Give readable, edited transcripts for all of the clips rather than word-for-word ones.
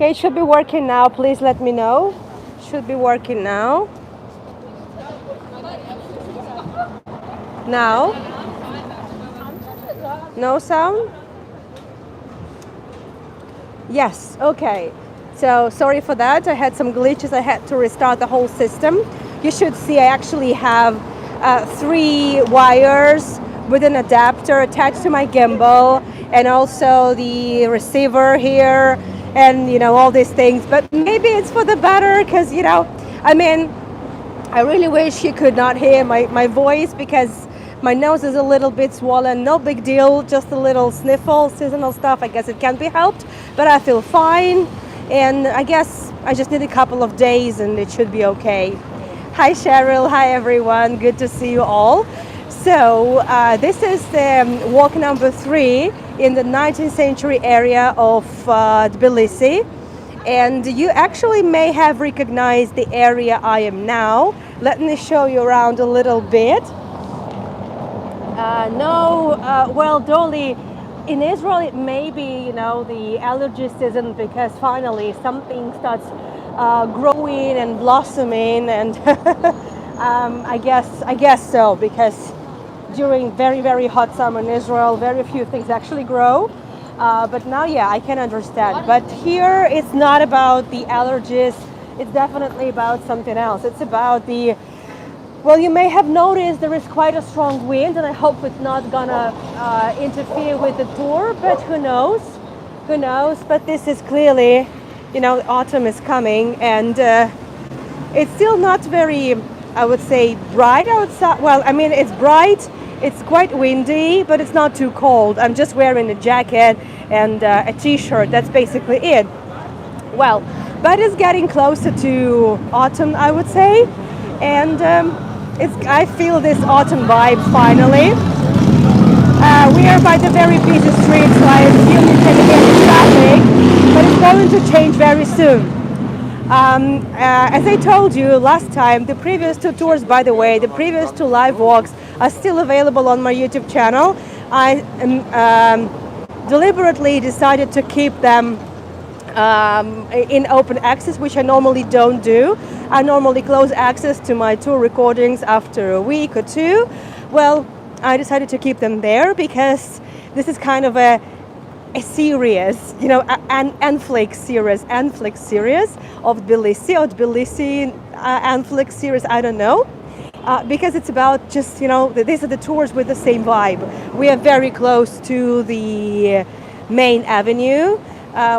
Okay, it should be working now. Please let me know. Should be working now. Now? No sound? Yes, okay. So sorry for that. I had some glitches. I had to restart the whole system. You should see I actually have 3 wires with an adapter attached to my gimbal and also the receiver here and all these things. But maybe it's for the better because I mean I really wish you could not hear my voice because my nose is a little bit swollen. No big deal, just a little sniffle, seasonal stuff. I guess it can be helped, but I feel fine. And I guess I just need a couple of days and it should be okay. Hi Cheryl, hi everyone, good to see you all. So this is walk number 3 in the 19th century area of Tbilisi. And you actually may have recognized the area I am now. Let me show you around a little bit. Well, Dolly, in Israel it may be, the allergy season because finally something starts growing and blossoming, and I guess so, because during very, very hot summer in Israel, very few things actually grow. But now, yeah, I can understand. But here, it's not about the allergies. It's definitely about something else. It's about well, you may have noticed there is quite a strong wind, and I hope it's not gonna interfere with the tour, but who knows? Who knows? But this is clearly, autumn is coming, and it's still not very, I would say, bright outside. Well, I mean, it's bright. It's quite windy, but it's not too cold. I'm just wearing a jacket and a t-shirt. That's basically it. Well, but it's getting closer to autumn, I would say. And I feel this autumn vibe finally. We are by the very busy street, so I assume you can hear the traffic, but it's going to change very soon. As I told you last time, the previous 2 tours, by the way, the previous 2 live walks are still available on my YouTube channel. I deliberately decided to keep them in open access, which I normally don't do. I normally close access to my tour recordings after a week or 2. Well, I decided to keep them there because this is kind of a series, an Netflix series of Tbilisi, or Tbilisi Netflix series, I don't know. Because it's about just, these are the tours with the same vibe. We are very close to the main avenue.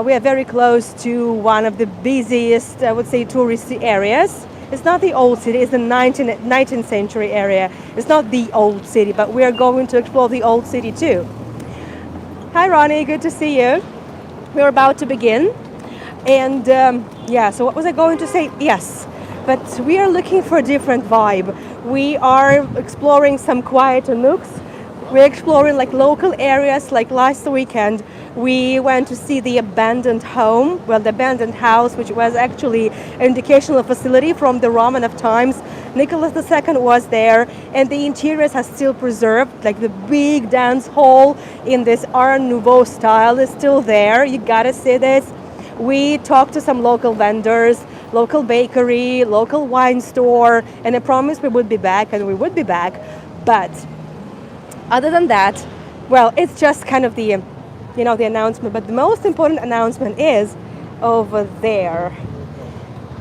We are very close to one of the busiest, I would say, touristy areas. It's not the old city, it's the 19th century area. It's not the old city, but we are going to explore the old city too. Hi Ronnie, good to see you. We're about to begin. And yeah, so what was I going to say? Yes, but we are looking for a different vibe. We are exploring some quieter nooks. We're exploring like local areas. Like last weekend, we went to see the abandoned home, well, the abandoned house, which was actually an educational facility from the Roman of times. Nicholas II was there, and the interiors are still preserved, like the big dance hall in this Art Nouveau style is still there. You gotta see this. We talked to some local vendors, local bakery, local wine store, and I promised we would be back, and we would be back. But other than that, well, it's just kind of the, the announcement. But the most important announcement is over there.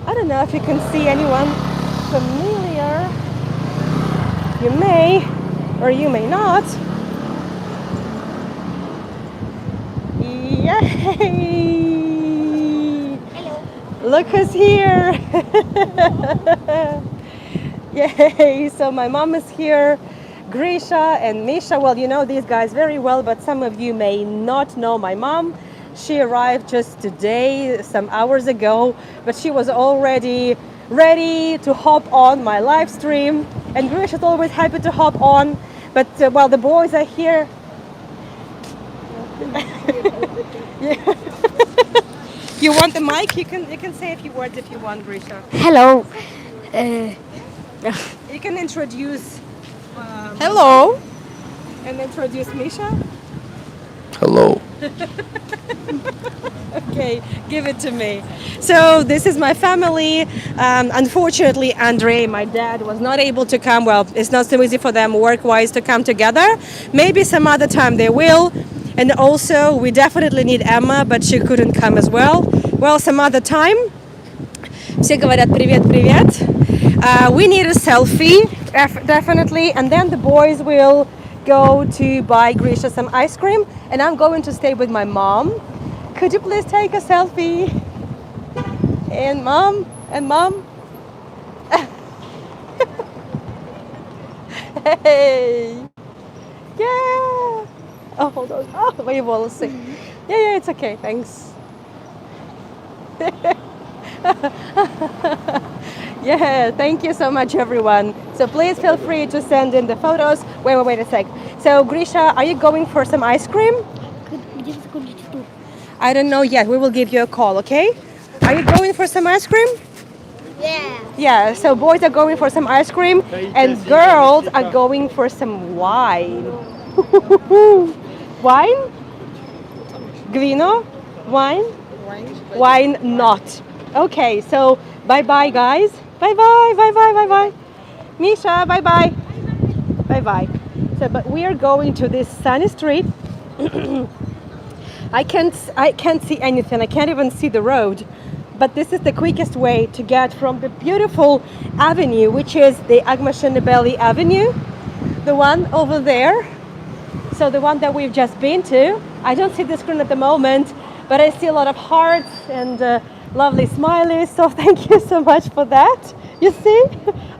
I don't know if you can see anyone familiar. You may, or you may not. Yay! Hello. Look who's here. Yay! So my mom is here, Grisha and Misha. Well, you know these guys very well, but some of you may not know my mom. She arrived just today, some hours ago, but she was already ready to hop on my live stream. And Grisha is always happy to hop on. But while the boys are here, yeah. You want the mic? You can say a few words if you want, Grisha. Hello. You can introduce. Hello. And introduce Misha. Hello. Okay. Okay, give it to me. So this is my family. Unfortunately, Andre, my dad, was not able to come. Well, it's not so easy for them work-wise to come together. Maybe some other time they will. And also, we definitely need Emma, but she couldn't come as well. Well, some other time. Все говорят привет, привет. We need a selfie, definitely, and then the boys will go to buy Grisha some ice cream, and I'm going to stay with my mom. Could you please take a selfie? And mom, hey, yeah. Oh, hold on. Oh, my волосы. Yeah, it's okay. Thanks. Yeah, thank you so much, everyone. So please feel free to send in the photos. Wait a sec. So, Grisha, are you going for some ice cream? I don't know yet. We will give you a call, okay? Are you going for some ice cream? Yeah. Yeah, so boys are going for some ice cream and girls are going for some wine. Wine? Vino? Wine? Wine not. Okay, so bye-bye, guys. Bye-bye. Misha, bye-bye. Bye-bye. So, but we are going to this sunny street. I can't see anything. I can't even see the road. But this is the quickest way to get from the beautiful avenue, which is the Agmashenebeli Avenue, the one over there. So the one that we've just been to. I don't see the screen at the moment, but I see a lot of hearts and lovely smileys. So thank you so much for that. You see,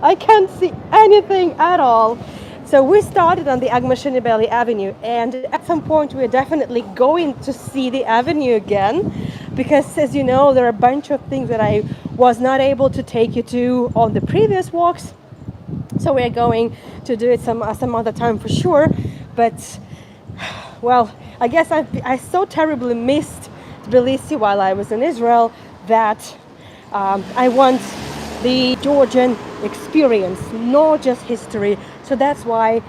I can't see anything at all. So we started on the Agmashenebeli Avenue, and at some point we're definitely going to see the avenue again, because as you know, there are a bunch of things that I was not able to take you to on the previous walks. So we're going to do it some other time for sure. But well, I guess I so terribly missed Tbilisi while I was in Israel that I want the Georgian experience, not just history. So that's why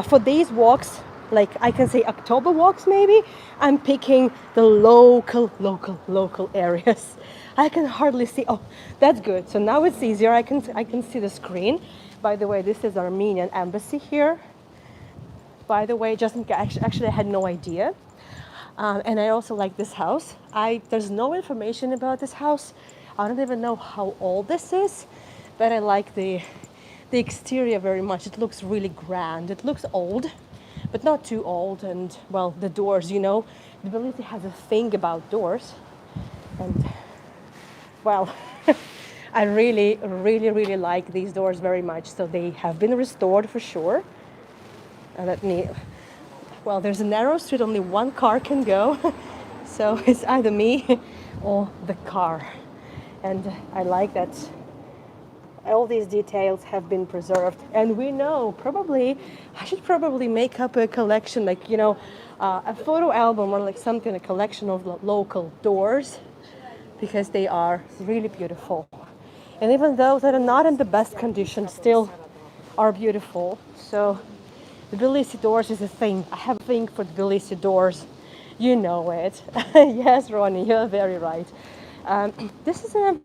for these walks, like I can say October walks maybe, I'm picking the local areas. I can hardly see. Oh, that's good. So now it's easier. I can see the screen. By the way, this is Armenian embassy here. By the way, just in case, actually I had no idea. And I also like this house. There's no information about this house. I don't even know how old this is, but I like the exterior very much. It looks really grand. It looks old, but not too old. And well, the doors, you know, Tbilisi has a thing about doors. And well, I really like these doors very much. So they have been restored for sure. Well, there's a narrow street, only one car can go. So it's either me or the car. And I like that all these details have been preserved. And we know I should probably make up a collection, like, you know, a photo album or like something, a collection of local doors, because they are really beautiful. And even those that are not in the best condition still are beautiful. So Tbilisi doors is a thing. I have a thing for Tbilisi doors. You know it. Yes, Ronnie, you're very right. This is a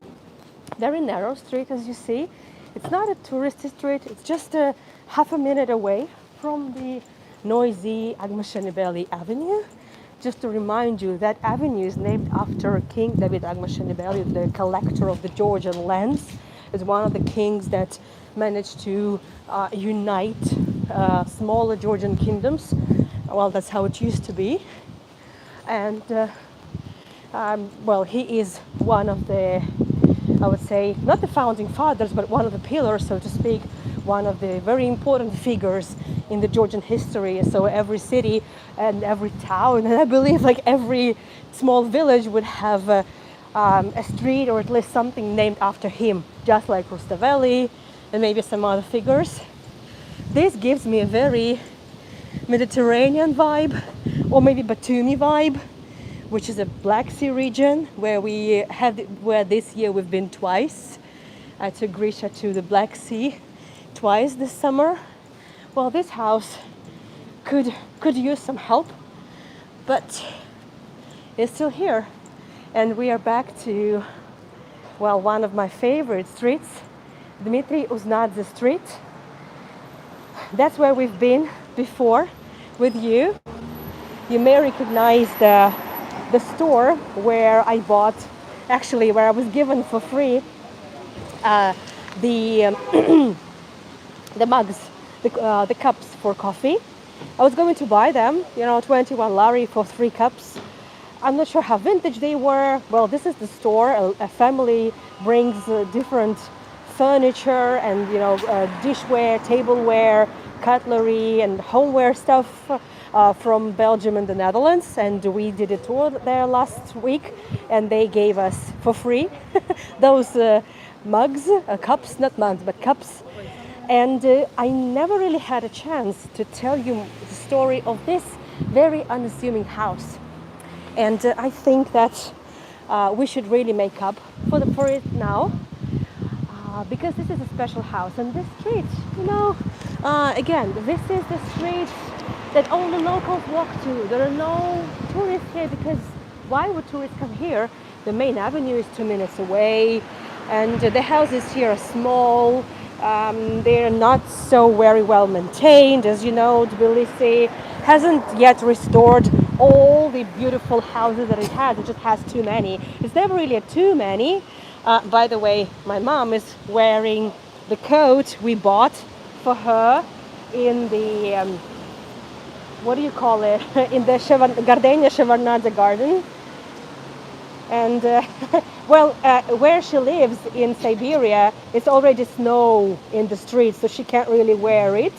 very narrow street, as you see. It's not a touristy street. It's just a half a minute away from the noisy Agmashenebeli Avenue. Just to remind you, that avenue is named after King David Agmashenebeli, the collector of the Georgian lands. Is one of the kings that managed to unite smaller Georgian kingdoms. Well, that's how it used to be. And well, he is one of the, I would say, not the founding fathers, but one of the pillars, so to speak, one of the very important figures in the Georgian history. So every city and every town, and I believe like every small village would have a street or at least something named after him, just like Rustaveli and maybe some other figures. This gives me a very Mediterranean vibe, or maybe Batumi vibe, which is a Black Sea region where where this year we've been twice. I took Grisha to the Black Sea twice this summer. Well, this house could use some help, but it's still here. And we are back to, well, one of my favorite streets, Dmitry Uznadze Street. That's where we've been before with you. You may recognize the store where I bought, actually where I was given for free the the mugs, the cups for coffee. I was going to buy them, 21 lari for 3 cups. I'm not sure how vintage they were. Well, this is the store. A family brings different furniture and dishware, tableware, cutlery, and homeware stuff from Belgium and the Netherlands. And we did a tour there last week, and they gave us for free those mugs, cups, not mugs, but cups. And I never really had a chance to tell you the story of this very unassuming house. And I think that we should really make up for it now, because this is a special house. And this street, again, this is the street that only locals walk to. There are no tourists here, because why would tourists come here? The main avenue is 2 minutes away, and the houses here are small. They're not so very well maintained. As you know, Tbilisi hasn't yet restored all the beautiful houses that it has. It just has too many. It's never really a too many. By the way, my mom is wearing the coat we bought for her in the, what do you call it, in the Gardenia Shevardnadze garden. And where she lives in Siberia, it's already snow in the streets, so she can't really wear it.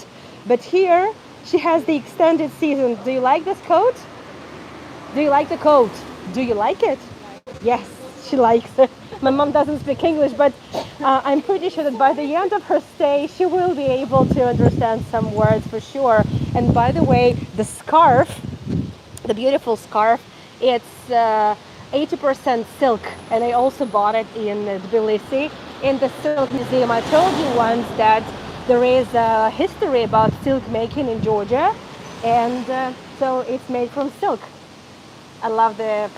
But here, she has the extended season. Do you like this coat? Do you like the coat? Do you like it? Yes, she likes it. My mom doesn't speak English, but I'm pretty sure that by the end of her stay, she will be able to understand some words for sure. And by the way, the scarf, the beautiful scarf, it's 80% silk, and I also bought it in Tbilisi in the silk museum. I told you once that there is a history about silk making in Georgia, and so it's made from silk. I love the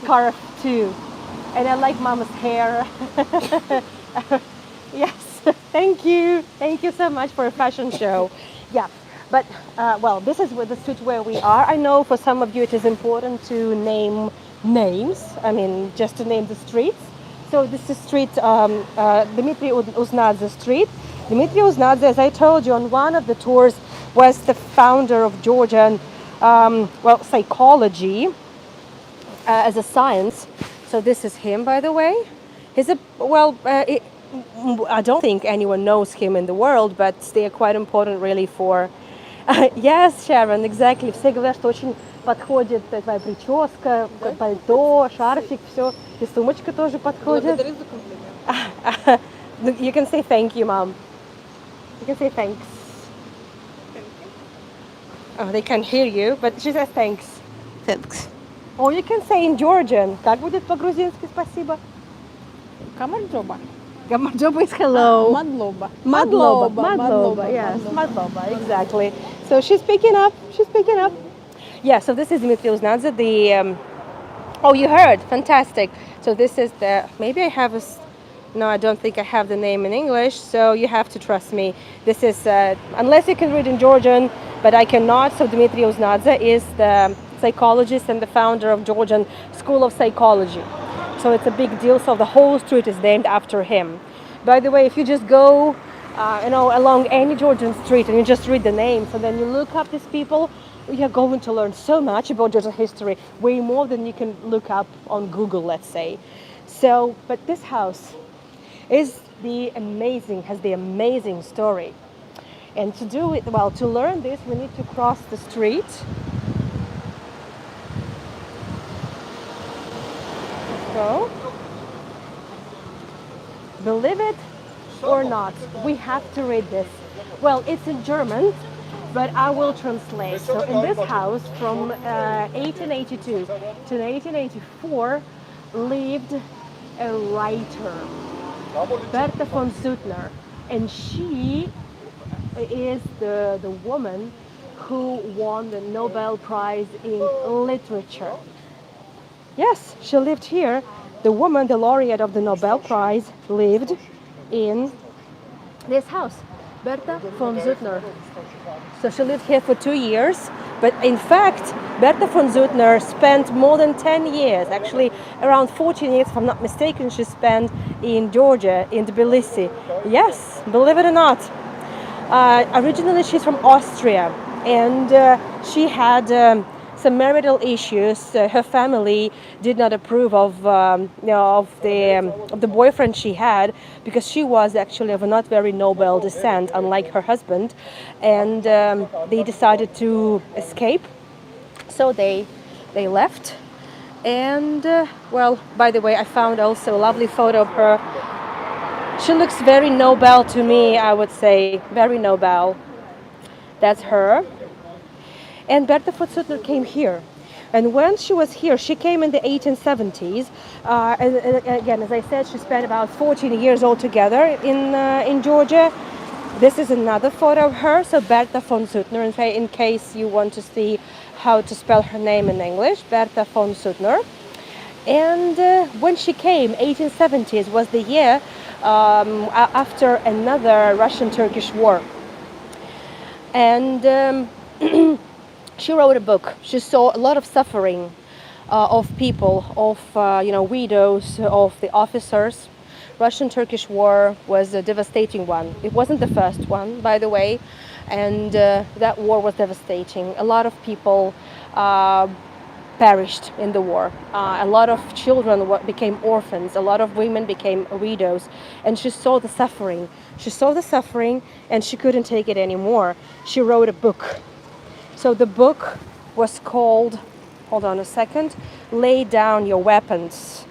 scarf too, and I like Mama's hair. Yes, thank you so much for a fashion show. Yeah. But, this is the street where we are. I know for some of you it is important to name names, just to name the streets. So this is street, Dmitry Uznadze Street. Dmitry Uznadze, as I told you on one of the tours, was the founder of Georgian, psychology as a science. So this is him, by the way. He's I don't think anyone knows him in the world, but they are quite important really for... Yes, Sharon, exactly. Все говорят, что очень подходит твоя прическа, пальто, шарфик, все. И сумочка тоже подходит. Благодарю за комплимент. You can say thank you, Mom. You can say thanks. Thank you. Oh, they can't hear you, but she says thanks. Thanks. Or you can say in Georgian. Как будет по-грузински спасибо? Камарджоба. Gamarjoba is hello. Madloba. Madloba, yes. Madloba, exactly. So she's picking up. Yeah, so this is Dmitry Uznadze, oh, you heard, fantastic. So this is maybe I have no, I don't think I have the name in English, so you have to trust me. This is, unless you can read in Georgian, but I cannot, so Dmitry Uznadze is the psychologist and the founder of Georgian School of Psychology. So it's a big deal. So the whole street is named after him. By the way, if you just go, along any Georgian street and you just read the names and then you look up these people, you're going to learn so much about Georgian history, way more than you can look up on Google, let's say. So, but this house has the amazing story. And to do it, to learn this, we need to cross the street. So, believe it or not, we have to read this. Well, it's in German, but I will translate. So in this house from 1882 to 1884 lived a writer, Bertha von Suttner, and she is the woman who won the Nobel Prize in Literature. Yes, she lived here. The woman, the laureate of the Nobel Prize, lived in this house, Berta von Suttner. So she lived here for 2 years. But in fact, Berta von Suttner spent more than 10 years, actually around 14 years, if I'm not mistaken, she spent in Georgia, in Tbilisi. Yes, believe it or not. Originally, she's from Austria, and she had some marital issues. Her family did not approve of, of the boyfriend she had, because she was actually of a not very noble descent, unlike her husband, and they decided to escape. So they left. And well, by the way, I found also a lovely photo of her. She looks very noble to me, I would say, very noble. That's her. And Berta von Suttner came here. And when she was here, she came in the 1870s. And again, as I said, she spent about 14 years altogether in Georgia. This is another photo of her. So Berta von Suttner, in case you want to see how to spell her name in English, Berta von Suttner. And when she came, 1870s was the year after another Russian-Turkish war. And she wrote a book. She saw a lot of suffering of people, of widows, of the officers. Russian-Turkish war was a devastating one. It wasn't the first one, by the way, and that war was devastating. A lot of people perished in the war. A lot of children became orphans. A lot of women became widows. And she saw the suffering. She saw the suffering, and she couldn't take it anymore. She wrote a book. So the book was called, hold on a second, Lay Down Your Weapons.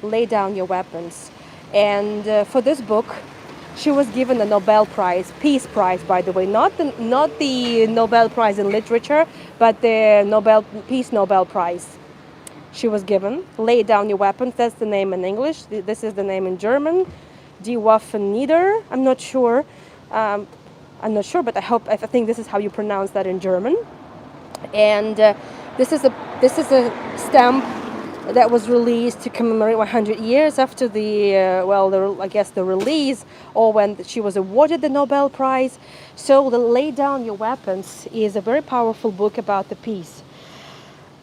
Lay Down Your Weapons. And for this book, she was given a Nobel Prize, Peace Prize, by the way, not the Nobel Prize in literature, but the Peace Nobel Prize. She was given. Lay Down Your Weapons, that's the name in English. This is the name in German. Die Waffen nieder. I'm not sure, but I think this is how you pronounce that in German. And this is a stamp that was released to commemorate 100 years after the release, or when she was awarded the Nobel Prize. So the Lay Down Your Weapons is a very powerful book about the peace.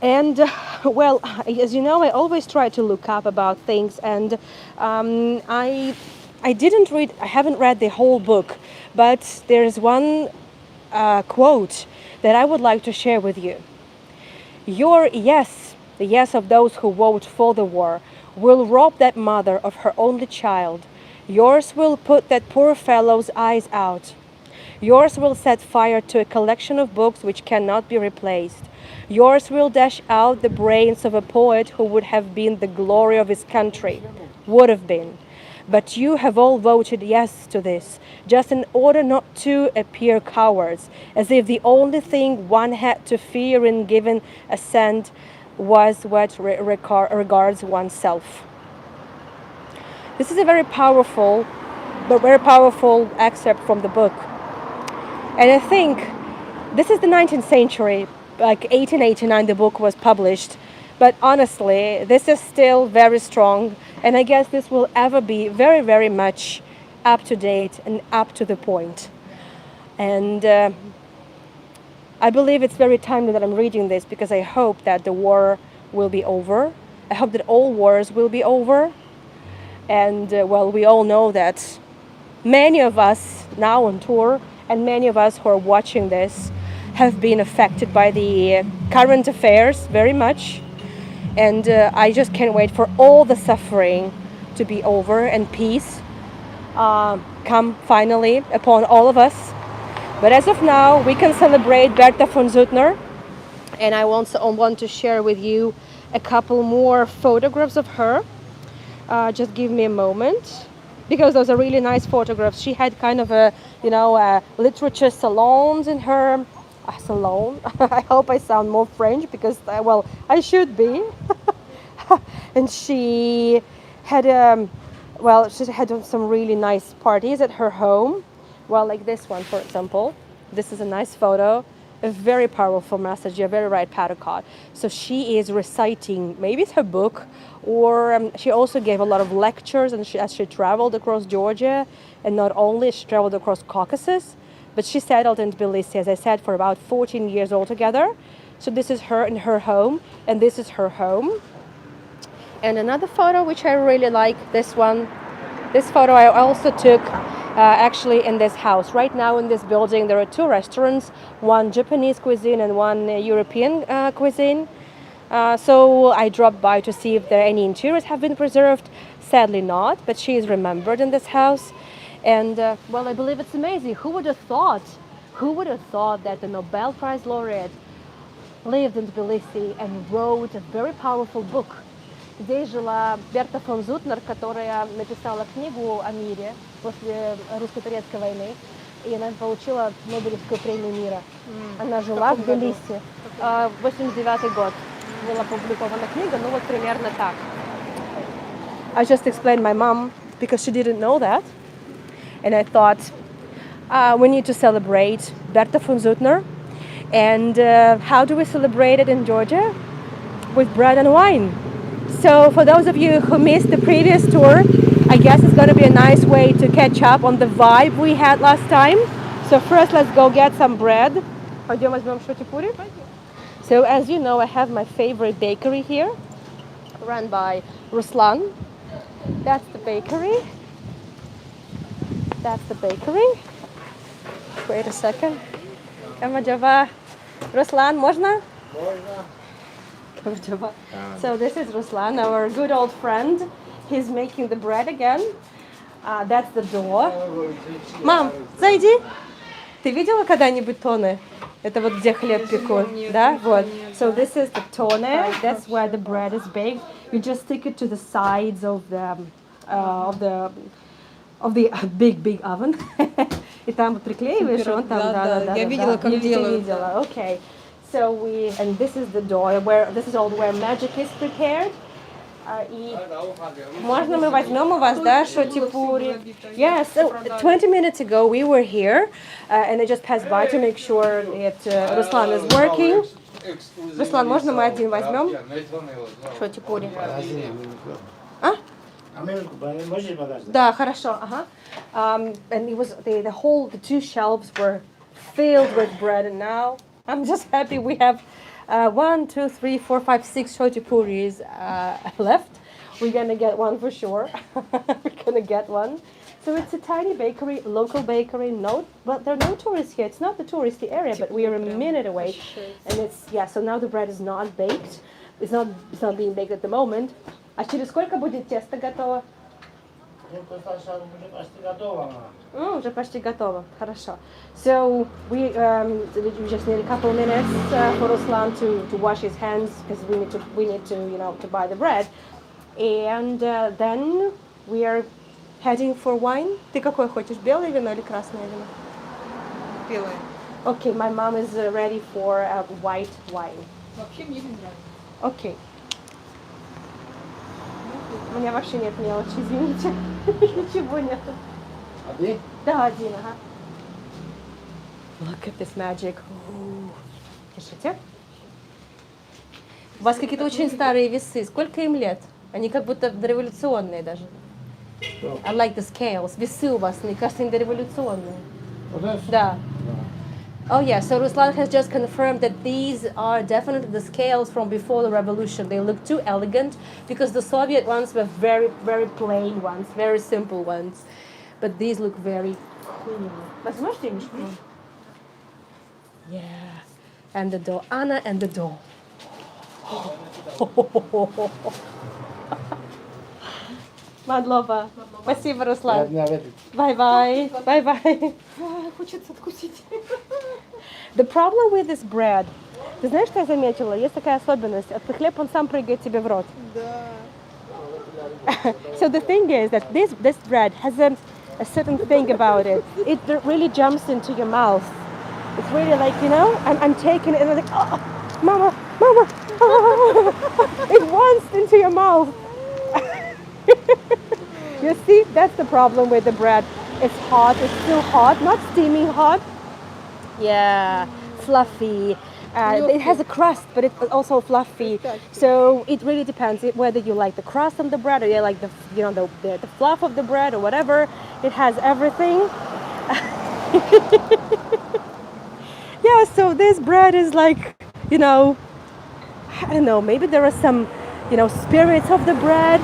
And well, as you know, I always try to look up about things, and I haven't read the whole book, but there's one quote that I would like to share with you. Your yes, the yes of those who vote for the war, will rob that mother of her only child. Yours will put that poor fellow's eyes out. Yours will set fire to a collection of books which cannot be replaced. Yours will dash out the brains of a poet who would have been the glory of his country. Would have been. But you have all voted yes to this, just in order not to appear cowards, as if the only thing one had to fear in giving assent was what regards oneself. This is a very powerful excerpt from the book. And I think this is the 19th century, like 1889 the book was published. But honestly, this is still very strong, and I guess this will ever be very, very much up to date and up to the point. And I believe it's very timely that I'm reading this, because I hope that the war will be over. I hope that all wars will be over. And well, we all know that many of us now on tour, and many of us who are watching this, have been affected by the current affairs very much. And I just can't wait for all the suffering to be over and peace come finally upon all of us. But as of now, we can celebrate Berta von Suttner. And I also want to share with you a couple more photographs of her. Just give me a moment, because those are really nice photographs. She had kind of a, literature salons in her salon. I hope I sound more French, because, well, I should be. And she had, she had some really nice parties at her home. Well, like this one, for example. This is a nice photo. A very powerful message. You're very right, Patakot. So she is reciting, maybe it's her book, or she also gave a lot of lectures, and as she traveled across Georgia, and not only, she traveled across Caucasus, but she settled in Tbilisi, as I said, for about 14 years altogether. So this is her in her home, and this is her home. And another photo which I really like, this one. This photo I also took actually in this house. Right now in this building there are two restaurants, one Japanese cuisine and one European cuisine. So I dropped by to see if there any interiors have been preserved. Sadly not, but she is remembered in this house. And well, I believe it's amazing. Who would have thought? Who would have thought that the Nobel Prize laureate lived in Tbilisi and wrote a very powerful book? Здесь жила Берта фон Зутнер, которая написала книгу о мире после русско-турецкой войны, и она получила Нобелевскую премию мира. Она жила в Тбилиси. 89 год была опубликована книга, ну вот примерно так. I just explained my mom because she didn't know that, and I thought we need to celebrate Berta von Zutner. And how do we celebrate it in Georgia? With bread and wine. So for those of you who missed the previous tour, I guess it's going to be a nice way to catch up on the vibe we had last time. So first let's go get some bread. Пойдем возьмем шотипури. So as you know, I have my favorite bakery here, run by Ruslan. That's the bakery. That's the bakery. Wait a second. Ruslan, можно? So this is Ruslan, our good old friend. He's making the bread again. That's the door. Мам, зайди. Ты видела когда-нибудь тоны? Это вот где хлеб пекут, да? Вот. So this is the tone. That's where the bread is baked. You just stick it to the sides of the big oven. И там вот приклеиваешь, он там, да. Я видела, как делают. Okay. So and this is the door this is all where magic is prepared. И можно мы возьмем у вас, да, шотипури? Yes, so 20 minutes ago we were here, and I just passed by to make sure that Ruslan is working. Ruslan, можно мы один возьмем? Шотипури. А? Да, хорошо, ага. And it was the two shelves were filled with bread, and now I'm just happy we have 1, 2, 3, 4, 5, 6 chotipuris left. We're gonna get one for sure. We're gonna get one. So it's a tiny bakery, local bakery. But there are no tourists here. It's not the touristy area, but we are a minute away. And so now the bread is not baked. It's not being baked at the moment. А через сколько будет тесто готово? Уже почти готово. Хорошо. So we just need a couple minutes for Ruslan to wash his hands because we need to to buy the bread, and then we are heading for wine. Ты какое хочешь, белое вино или красное вино? Белое. Okay, my mom is ready for white wine. Вообще мне не нравится. Okay. У меня вообще нет мелочи, извините. Ничего нет. Один? Да, один, ага. Look at this magic. Держите. У вас какие-то очень старые весы. Сколько им лет? Они как будто дореволюционные даже. I like the scales. Весы у вас, мне кажется, они дореволюционные. Да. Oh yeah, so Ruslan has just confirmed that these are definitely the scales from before the revolution. They look too elegant because the Soviet ones were very, very plain ones, very simple ones. But these look very cool. Возьмешь денежку? Yeah. And the door. Anna and the door. Мадлова. Спасибо, Руслан. Bye-bye. Bye-bye. Хочется откусить. The problem with this bread, ты знаешь, что я заметила? Есть такая особенность. Этот хлеб, он сам прыгает тебе в рот. Да. So the thing is that this bread has a certain thing about it. It really jumps into your mouth. It's really like, I'm taking it and I'm like, oh, mama, oh. It wants into your mouth. You see, that's the problem with the bread. It's hot, it's still hot, not steaming hot. Yeah, fluffy. It has a crust, but it's also fluffy. So it really depends whether you like the crust on the bread or you like the fluff of the bread or whatever. It has everything. Yeah, so this bread is like, I don't know, maybe there are some, spirits of the bread.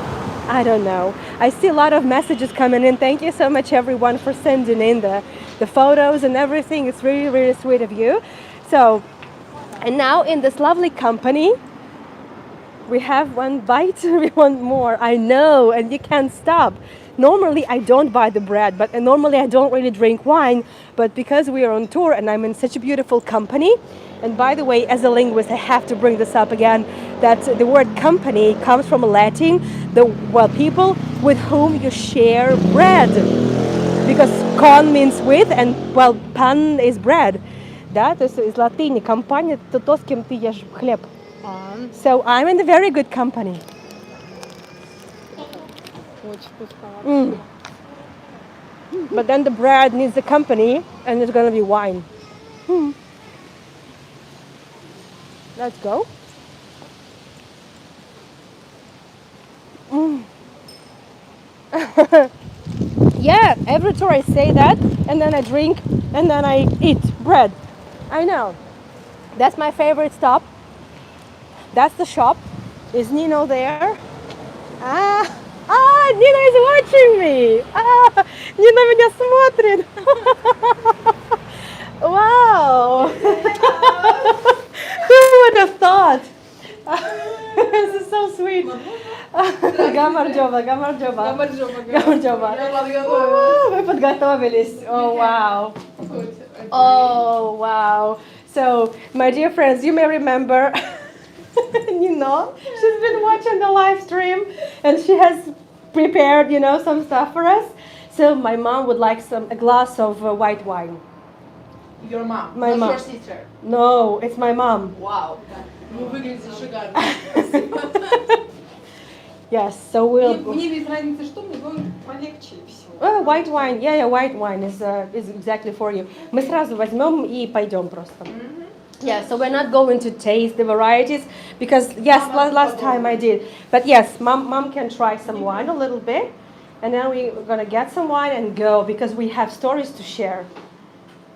I don't know. I see a lot of messages coming in. Thank you so much, everyone, for sending in the photos and everything. It's really, really sweet of you. So, and now in this lovely company, we have one bite, we want more. I know, and you can't stop. Normally, I don't buy the bread, but normally I don't really drink wine. But because we are on tour and I'm in such a beautiful company, and by the way, as a linguist, I have to bring this up again, that the word company comes from Latin, people with whom you share bread. Because con means with, and pan is bread. Да, то есть из латыни компания – это то, с кем ты ешь хлеб. So I'm in a very good company. Очень вкусновато. But then the bread needs the company, and it's gonna be wine. Let's go. Yeah, every tour I say that, and then I drink, and then I eat bread. I know. That's my favorite stop. That's the shop. Is Nino there? Nino is watching me. Nino меня смотрит. Wow. Who would have thought? This is so sweet. Гамарджоба. Мы подготовились. Oh, wow. Oh, wow. So, my dear friends, you may remember, she's been watching the live stream and she has prepared, some stuff for us. So, my mom would like a glass of white wine. Your mom? My Not mom. your sister? No, it's my mom. Wow. Вы выглядите шикарно. Yes, so we'll... Мне без разницы что, мне главное полегче всего. White wine, yeah, white wine is exactly for you. Мы сразу возьмем и пойдем просто. Yeah, so we're not going to taste the varieties because yes, last time I did. But yes, mom can try some wine a little bit, and then we're gonna get some wine and go because we have stories to share.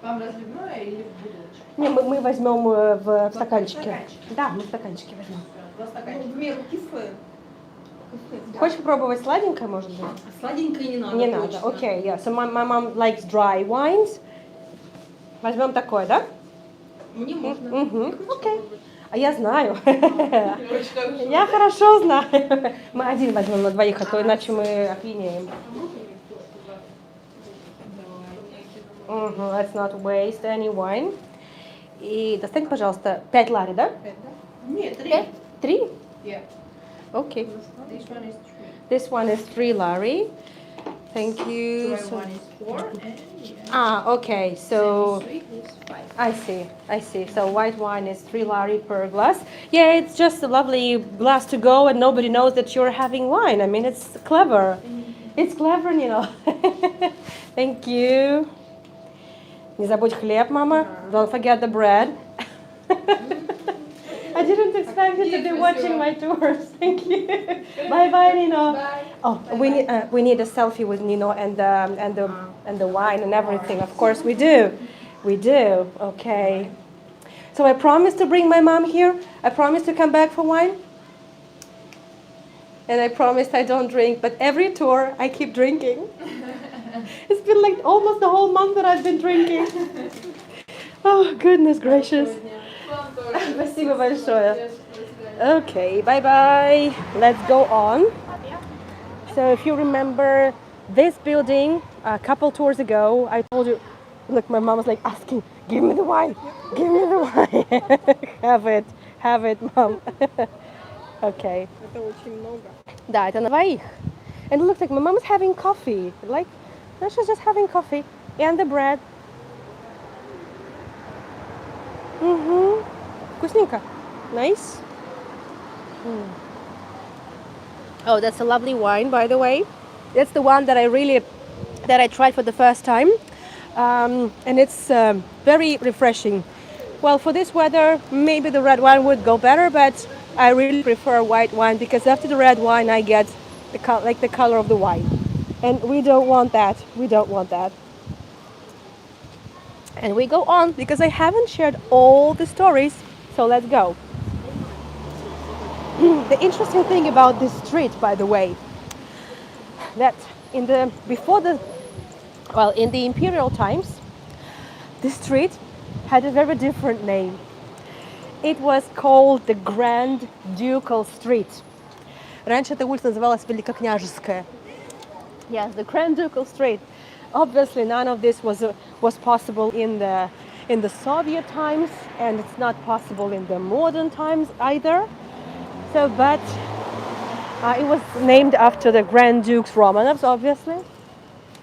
Вам разливное или в бутылочке? Не, мы возьмем в стаканчике. Да, мы в стаканчике возьмем. Два стаканчика. В меру кислые. Хочешь попробовать сладенькое, может быть? Сладенькое не надо. Не надо. Okay, yeah. So my mom likes dry wines. Возьмем такое, да? Мне можно. Окей. А я знаю. Очень хорошо. Я хорошо знаю. Мы один возьмем на двоих, а то иначе мы опьянеем. Let's not waste any wine. И достань, пожалуйста, 5 лари, да? Нет, 3. 3? Yeah. Okay. This one is 3. This one is 3 lari. Thank you. Dry one is 4 and yeah. Okay. So Sweet is 5. I see. So white wine is 3 lari per glass. Yeah, it's just a lovely glass to go, and nobody knows that you're having wine. I mean, it's clever. It's clever, Thank you. Не забудь хлеб, мама. Don't forget the bread. I didn't expect you to be watching my tours. Thank you. Bye, Nino. Bye. Oh, we need a selfie with Nino and the wine and everything. Of course we do. We do. Okay. So I promised to bring my mom here. I promised to come back for wine. And I promised I don't drink, but every tour I keep drinking. It's been like almost the whole month that I've been drinking. Oh, goodness gracious. Спасибо большое. Okay, bye-bye. Let's go on. So if you remember this building a couple tours ago, I told you, look, my mom was like asking, give me the wine, give me the wine. Have it, mom. Okay. Это очень много. Да, это на двоих. And it looks like my mom is having coffee. Like, no, she's just having coffee and the bread. Вкусненько. Nice. Oh, that's a lovely wine, by the way. That's the one that I tried for the first time, and it's very refreshing. Well, for this weather, maybe the red wine would go better, but I really prefer white wine because after the red wine, I get like the color of the wine, and we don't want that. We don't want that. And we go on because I haven't shared all the stories. So let's go. The interesting thing about this street, by the way, that in the before the well in the imperial times, this street had a very different name. It was called the Grand Ducal Street. Раньше эта улица называлась Великокняжеская. Yes, the Grand Ducal Street. Obviously, none of this was possible in the Soviet times, and it's not possible in the modern times either. So, but it was named after the Grand Dukes Romanovs, obviously,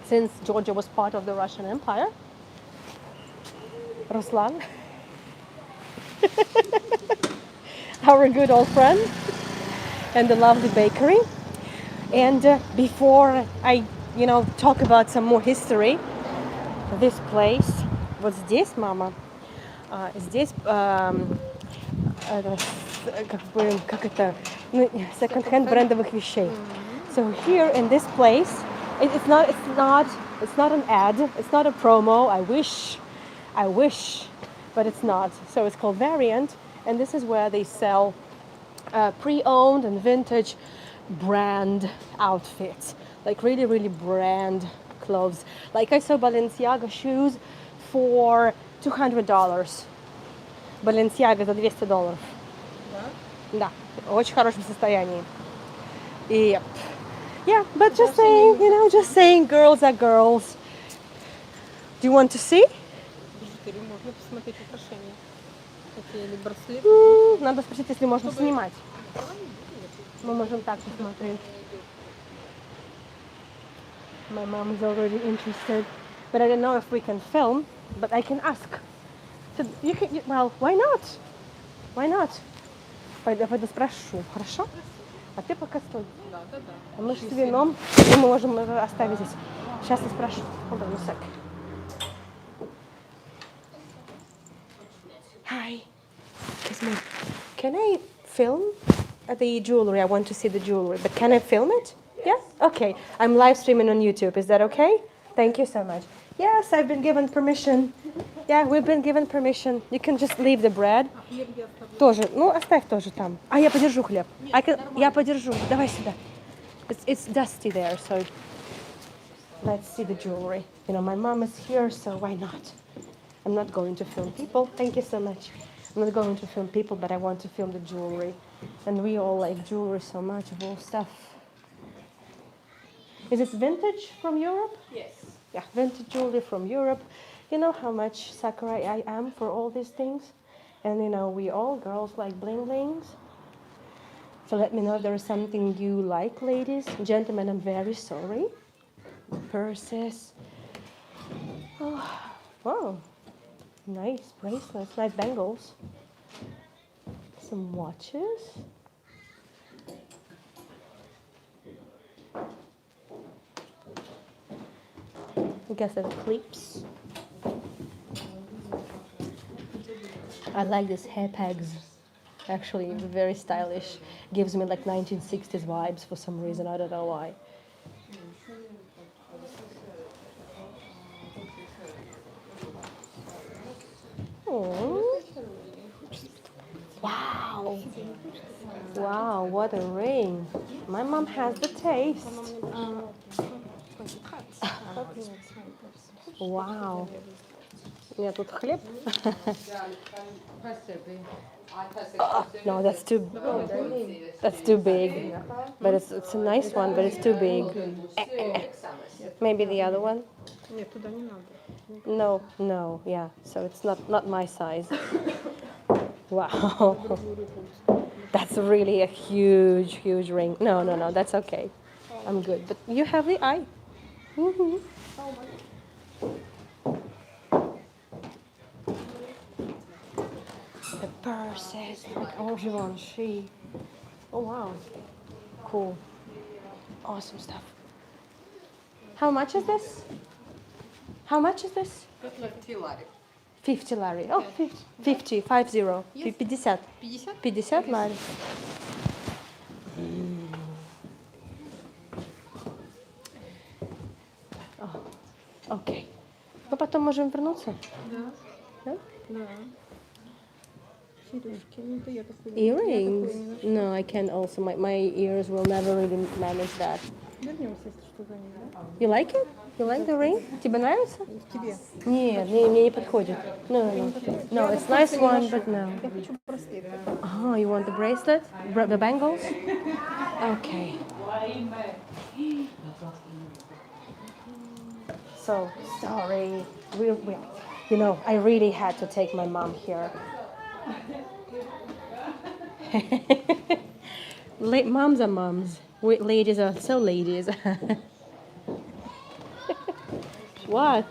since Georgia was part of the Russian Empire. Ruslan, our good old friend, and the lovely bakery. And before I, talk about some more history, this place, вот здесь, мама, здесь, как это, second-hand брендовых вещей. So here in this place, it's not an ad, it's not a promo. I wish, but it's not. So it's called Variant, and this is where they sell pre-owned and vintage brand outfits, like really, really brand clothes. Like I saw Balenciaga shoes for $200. Balenciaga за $200. Да, в очень хорошем состоянии. Yep. Yeah, but just saying, girls are girls. Do you want to see? Можно посмотреть украшения. Или браслет. Надо спросить, если можно снимать. Мы можем так посмотреть. My mom is already interested, but I don't know if we can film. But I can ask. So well, why not? Why not? Пойду спрошу, хорошо? А ты пока стой. Да. А мы же с вином, и мы можем оставить здесь. Сейчас я спрошу. Hold on a sec. Hi. Can I film the jewelry? I want to see the jewelry, but can I film it? Yeah? Okay. I'm live streaming on YouTube. Is that okay? Thank you so much. Yes, I've been given permission. Yeah, we've been given permission. You can just leave the bread. Тоже. Ну, оставь тоже там. А я подержу хлеб. Я подержу. Давай сюда. It's dusty there, so let's see the jewelry. My mom is here, so why not? I'm not going to film people. Thank you so much. I'm not going to film people, but I want to film the jewelry. And we all like jewelry so much, of all stuff. Is it vintage from Europe? Yes. Yeah, vintage jewelry from Europe. You know how much Sakurai I am for all these things? And we all girls like bling blings. So let me know if there is something you like, ladies. Gentlemen, I'm very sorry. Purses. Oh, wow. Nice bracelets, nice bangles. Some watches. I guess there's clips. I like these hair pegs. Actually, very stylish. Gives me like 1960s vibes for some reason. I don't know why. Oh. Wow. Wow, what a ring. My mom has the taste. Wow. Yeah, тут хлеб. No, that's too big. But it's a nice one, but it's too big. Maybe the other one? Нет, туда не надо. No, yeah. So it's not my size. Wow. That's really a huge ring. No, that's okay. I'm good. But you have the eye. Mm-hmm. The purses, like Givenchy. Oh wow, cool, awesome stuff. How much is this? How much is this? 50 lari. 50 лари. Oh, 50, 50. 50. 50? 50 лари. Окей. Мы потом можем вернуться? Да. Да? Да. Сережки. Ну, это я такой. Earrings? No, I can't also. My ears will never really manage that. Вернемся, если что, за ним, да? You like it? You like the ring? Тебе нравится? Тебе. Нет, мне не подходит. No, it's nice one, but no. Я хочу браслет. Oh, you want the bracelet? The bangles? Okay. So, sorry. You know, I really had to take my mom here. Moms are moms. Ladies are so ladies. What?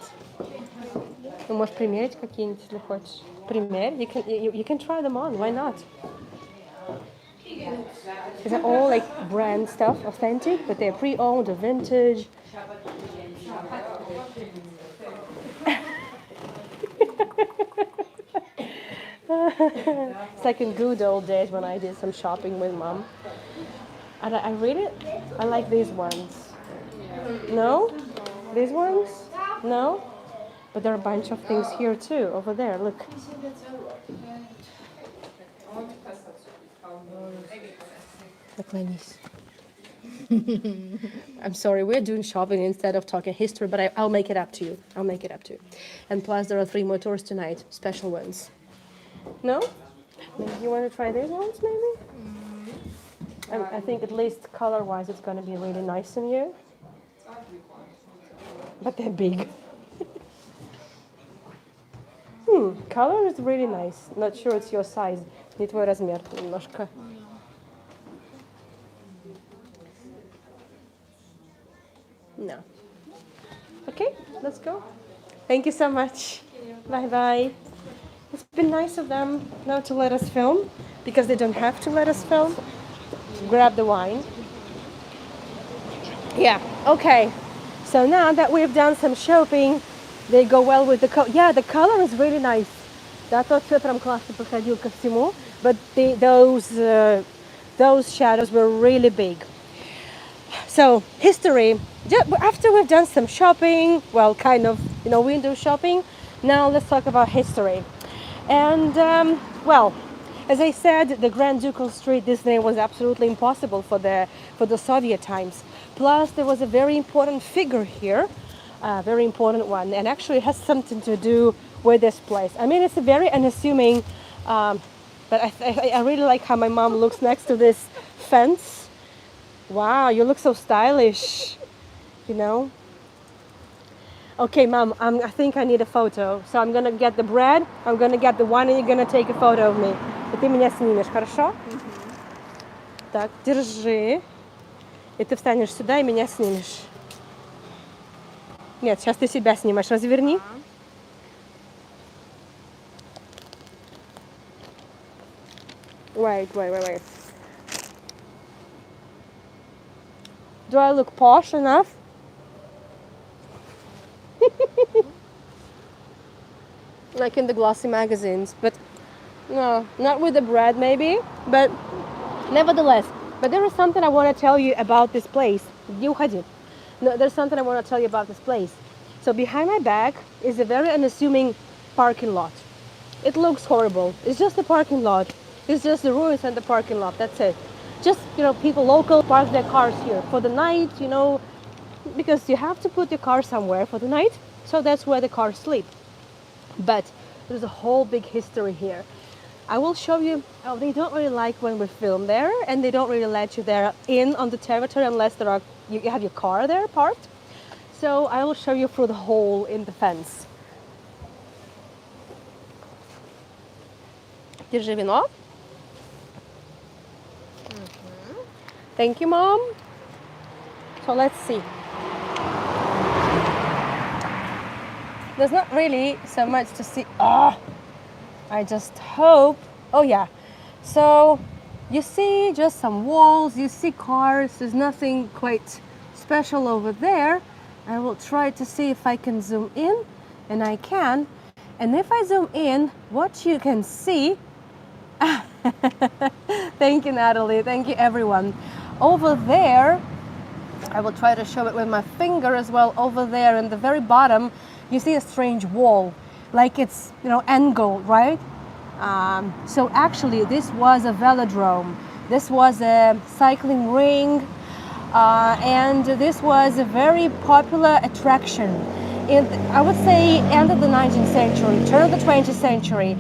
Ну, можешь примерить какие-нибудь, если хочешь. Примерь. You can try them on. Why not? These are all like brand stuff, authentic, but they're pre-owned or vintage. It's like in good old days when I did some shopping with mom. And I like these ones. No? These ones? No? But there are a bunch of things here too, over there, look. Наклонись. I'm sorry, we're doing shopping instead of talking history, but I'll make it up to you. I'll make it up to you. And plus, there are 3 more tours tonight, special ones. No? Maybe you want to try these ones, maybe? I think at least color-wise, it's going to be really nice on you. But they're big. Color is really nice. Not sure it's your size. Не твой размер немножко. No. Okay, let's go. Thank you so much. Bye-bye. It's been nice of them now to let us film, because they don't have to let us film. Grab the wine. Yeah, okay. So now that we've done some shopping, they go well with the color. Yeah, the color is really nice. Да, тот цвет прям классно подходил ко всему. But those shadows were really big. So, history. After we've done some shopping, well, kind of, window shopping, now let's talk about history. And, well, as I said, the Grand Ducal Street, this name was absolutely impossible for the Soviet times. Plus, there was a very important figure here, a very important one, and actually it has something to do with this place. I mean, it's a very unassuming, but I really like how my mom looks next to this fence. Wow, you look so stylish, Okay, Mom, I think I need a photo. So I'm gonna get the bread, I'm gonna get the wine, and you're gonna take a photo of me. И ты меня снимешь, хорошо? Так, держи. И ты встанешь сюда и меня снимешь. Нет, сейчас ты себя снимаешь. Разверни. Wait. Do I look posh enough? Like in the glossy magazines, but no, not with the bread maybe, but nevertheless. But there is something I want to tell you about this place. No, there's something I want to tell you about this place. So behind my back is a very unassuming parking lot. It looks horrible. It's just a parking lot. It's just the ruins and the parking lot. That's it. Just, people local park their cars here for the night, because you have to put your car somewhere for the night. So that's where the cars sleep. But there's a whole big history here. I will show you. Oh, they don't really like when we film there, and they don't really let you there in on the territory unless you have your car there parked. So I will show you through the hole in the fence. Держи вино. Thank you, Mom. So let's see. There's not really so much to see. I just hope. Oh yeah. So you see just some walls, you see cars. There's nothing quite special over there. I will try to see if I can zoom in, and I can. And if I zoom in, what you can see, thank you, Natalie, thank you, everyone. Over there, I will try to show it with my finger as well. Over there in the very bottom, you see a strange wall, like it's, angled, right? So actually, this was a velodrome. This was a cycling ring, and this was a very popular attraction in, I would say, end of the 19th century, turn of the 20th century.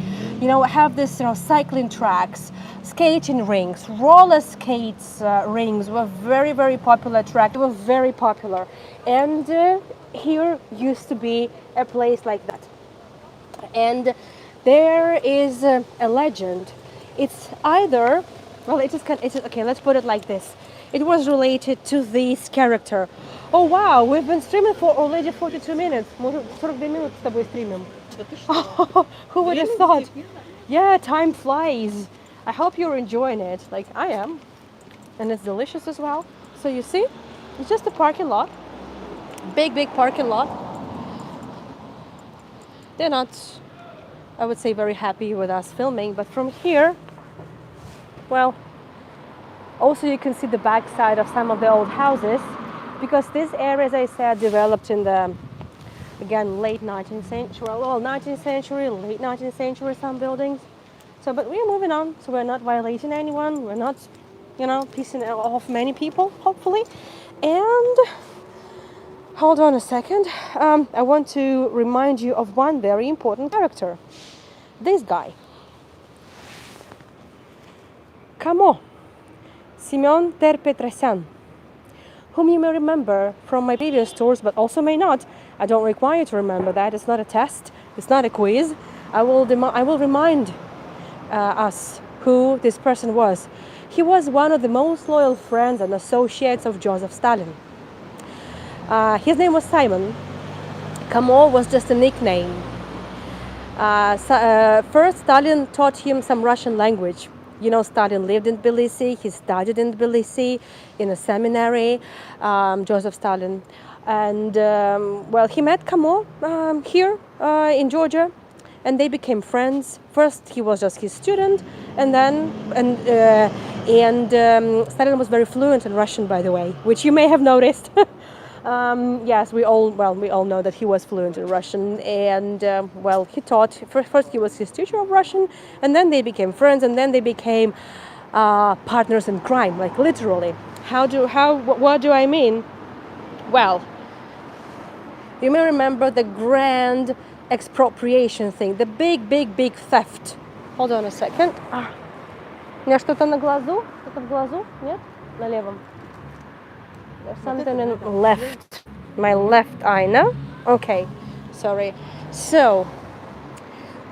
Have this, cycling tracks, skating rings, roller skates rings were very, very popular track. They were very popular, and here used to be a place like that. And there is a legend. It's either, well, okay, let's put it like this. It was related to this character. Oh wow, we've been streaming for already 42 minutes. Может, 42 минут с тобой стримим. Who would have thought? Yeah, time flies. I hope you're enjoying it, like I am. And it's delicious as well. So you see, it's just a parking lot. Big parking lot. They're not, I would say, very happy with us filming, but from here, well, also you can see the backside of some of the old houses, because this area, as I said, developed in the, again, late 19th century, well, 19th century, late 19th century, some buildings. So, but we're moving on, so we're not violating anyone, we're not, pissing off many people, hopefully. And hold on a second, I want to remind you of one very important character. This guy. Kamo, Simeon Ter-Petrosyan, whom you may remember from my previous tours, but also may not. I don't require you to remember that. It's not a test. It's not a quiz. I will remind us who this person was. He was one of the most loyal friends and associates of Joseph Stalin. His name was Simon. Kamo was just a nickname. First, Stalin taught him some Russian language. Stalin lived in Tbilisi. He studied in Tbilisi in a seminary, Joseph Stalin. And, he met Kamo here in Georgia, and they became friends. First, he was just his student, and then, Stalin was very fluent in Russian, by the way, which you may have noticed. Yes, we all know that he was fluent in Russian, and he taught. First, he was his teacher of Russian, and then they became friends, and then they became partners in crime, like literally. What do I mean? Well, you may remember the grand expropriation thing, the big theft. Hold on a second. У меня что-то на глазу? Что-то в глазу? Нет? На левом. There's something in left, my left eye, no? Okay, sorry. So,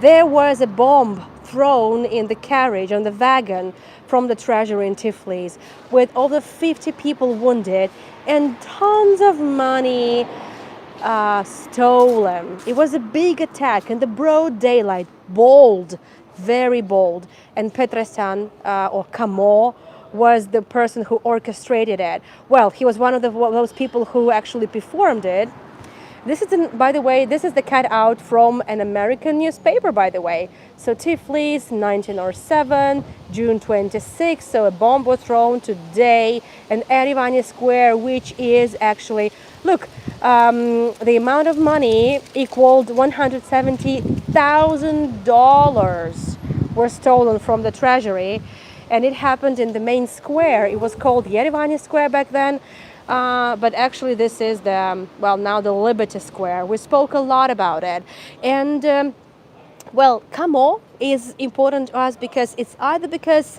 there was a bomb thrown in the carriage, on the wagon, from the treasury in Tbilisi, with over 50 people wounded and tons of money stolen. It was a big attack in the broad daylight, bold, very bold. And Petrosyan, or Kamo, was the person who orchestrated it. Well, he was one of those people who actually performed it. This is, by the way, this is the cutout from an American newspaper, by the way. So Tiflis, 1907, June 26. So a bomb was thrown today in Erivani Square, which is actually, look, the amount of money equaled $170,000 were stolen from the treasury. And it happened in the main square. It was called Yerevani Square back then, but actually this is the, now the Liberty Square. We spoke a lot about it. And, Kamo is important to us because it's either because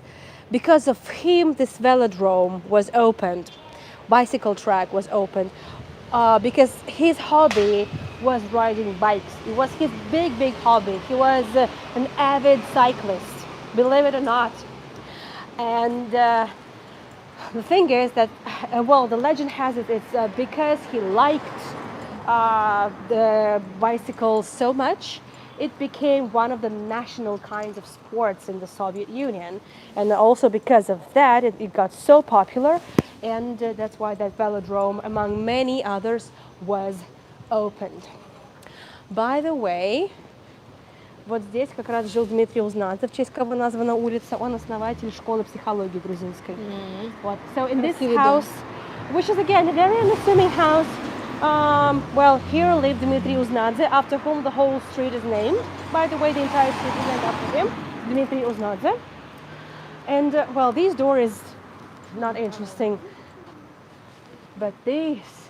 of him this velodrome was opened, bicycle track was opened, because his hobby was riding bikes. It was his big hobby. He was an avid cyclist, believe it or not. And the thing is that, the legend has it, it's because he liked the bicycles so much, it became one of the national kinds of sports in the Soviet Union. And also because of that, it got so popular, and that's why that velodrome, among many others, was opened. By the way, Вот здесь как раз жил Дмитрий Узнадзе, в честь кого названа улица. Он основатель школы психологии грузинской. Вот. So in this Красивый дом. house, which is again a very unassuming house, well, here lived Dmitry Uznadze, after whom the whole street is named. By the way, the entire street is named after him, Dmitry Uznadze. And well, this door is not interesting, but this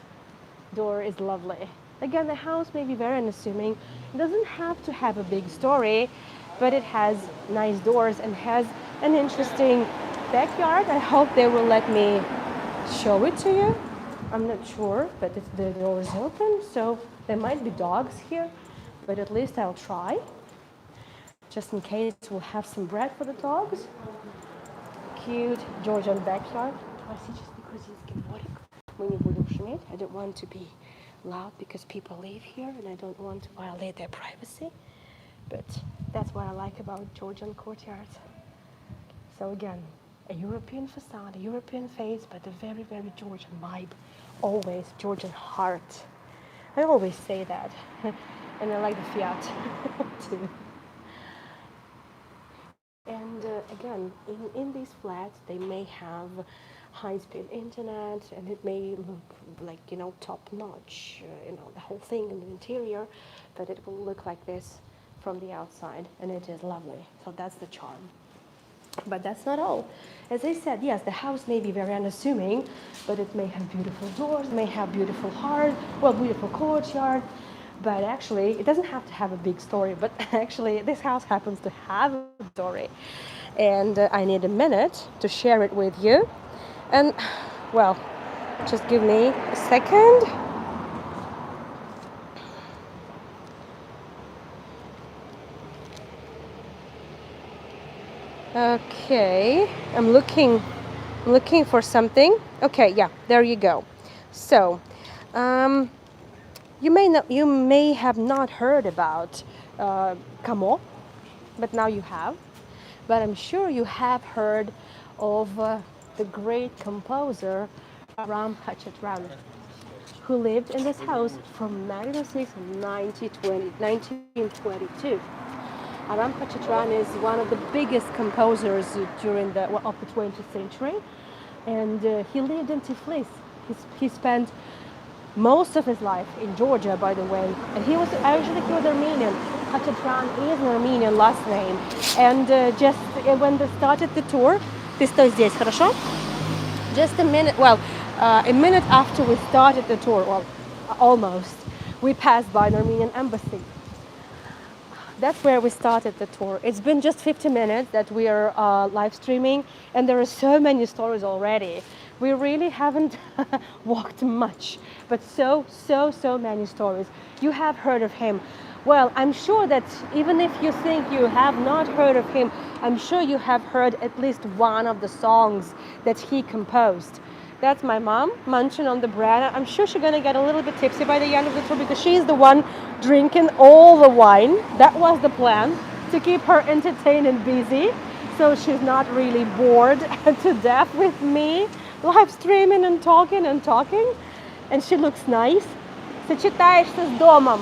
door is lovely. Again, the house may be very unassuming. It doesn't have to have a big story, but it has nice doors and has an interesting backyard. I hope they will let me show it to you. I'm not sure, but the door is open, so there might be dogs here, but at least I'll try, just in case we'll have some bread for the dogs. Cute Georgian backyard. Классический грузинский дворик. Мы не будем шуметь. I don't want to be loud because people live here and I don't want to violate their privacy. But that's what I like about Georgian courtyards. So again, a European facade, a European face, but a very, very Georgian vibe. Always Georgian heart. I always say that. And I like the Fiat too. And again, in these flats, they may have high-speed internet, and it may look like, you know, top-notch, the whole thing in the interior, but it will look like this from the outside, and it is lovely. So that's the charm. But that's not all. As I said, yes, the house may be very unassuming, but it may have beautiful doors, may have beautiful beautiful courtyard. But actually, it doesn't have to have a big story, but actually this house happens to have a story. And I need a minute to share it with you. And, well, just give me a second. Okay, I'm looking for something. Okay, yeah, there you go. So, you may have not heard about Kamo, but now you have. But I'm sure you have heard of the great composer Aram Khachaturian, who lived in this house from 1906 to 1922. Aram Khachaturian is one of the biggest composers during the 20th century, and he lived in Tbilisi. He spent most of his life in Georgia, by the way, and he was Armenian. Khachaturian is an Armenian last name, and just when they started the tour, ты стой здесь, хорошо? Just a minute after we started the tour, well, almost, we passed by an Armenian embassy. That's where we started the tour. It's been just 50 minutes that we are live streaming, and there are so many stories already. We really haven't walked much, but so many stories. You have heard of him. Well, I'm sure that even if you think you have not heard of him, I'm sure you have heard at least one of the songs that he composed. That's my mom, munching on the bread. I'm sure she's gonna get a little bit tipsy by the end of the tour because she's the one drinking all the wine. That was the plan, to keep her entertained and busy, so she's not really bored to death with me, live streaming and talking. And she looks nice. Сочетаешься с домом.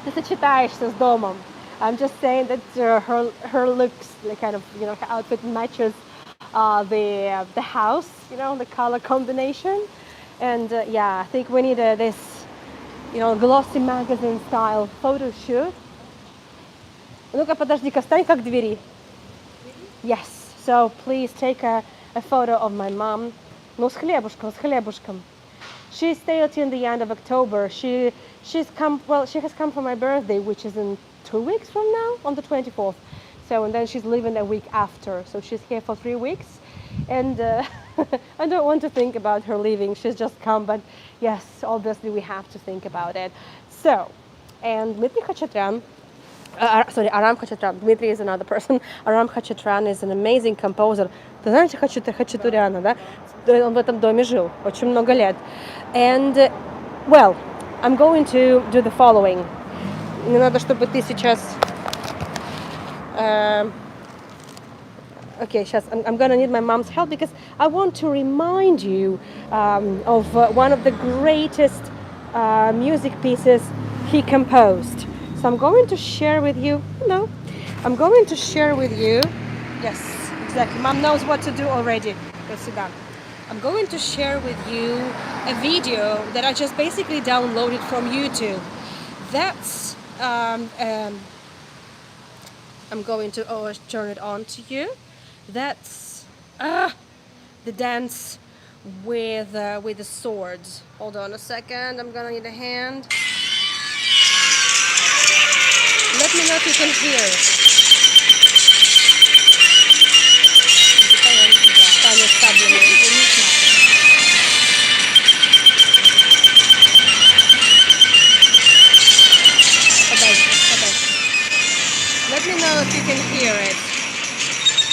Ты сочетаешься с домом. I'm just saying that her looks, like kind of, her outfit matches the house, the color combination. And yeah, I think we need this, glossy magazine style photo shoot. Ну-ка, подожди-ка, стань как двери. Yes, so please take a photo of my mom. Ну, с хлебушком. She stayed till the end of October. She has come for my birthday, which is in 2 weeks from now, on the 24th. So, and then she's leaving a week after. So she's here for 3 weeks. And I don't want to think about her leaving. She's just come, but yes, obviously we have to think about it. So, and Dmitry Khachaturian, Aram Khachaturian. Dmitry is another person. Aram Khachaturian is an amazing composer. Ты знаете Khachaturiana, да? Он в этом доме жил очень много лет. And, well, I'm going to do the following. Не надо, чтобы ты сейчас... Okay, I'm going to need my mom's help because I want to remind you of one of the greatest music pieces he composed. So I'm going to share with you, no, I'm going to share with you, yes, exactly. Mom knows what to do already. Go sit down. I'm going to share with you a video that I just basically downloaded from YouTube. That's, I'm going to turn it on to you. That's the dance with the swords. Hold on a second. I'm gonna need a hand. Let me know if you can hear it. Таня ставлена. Let me know if you can hear it.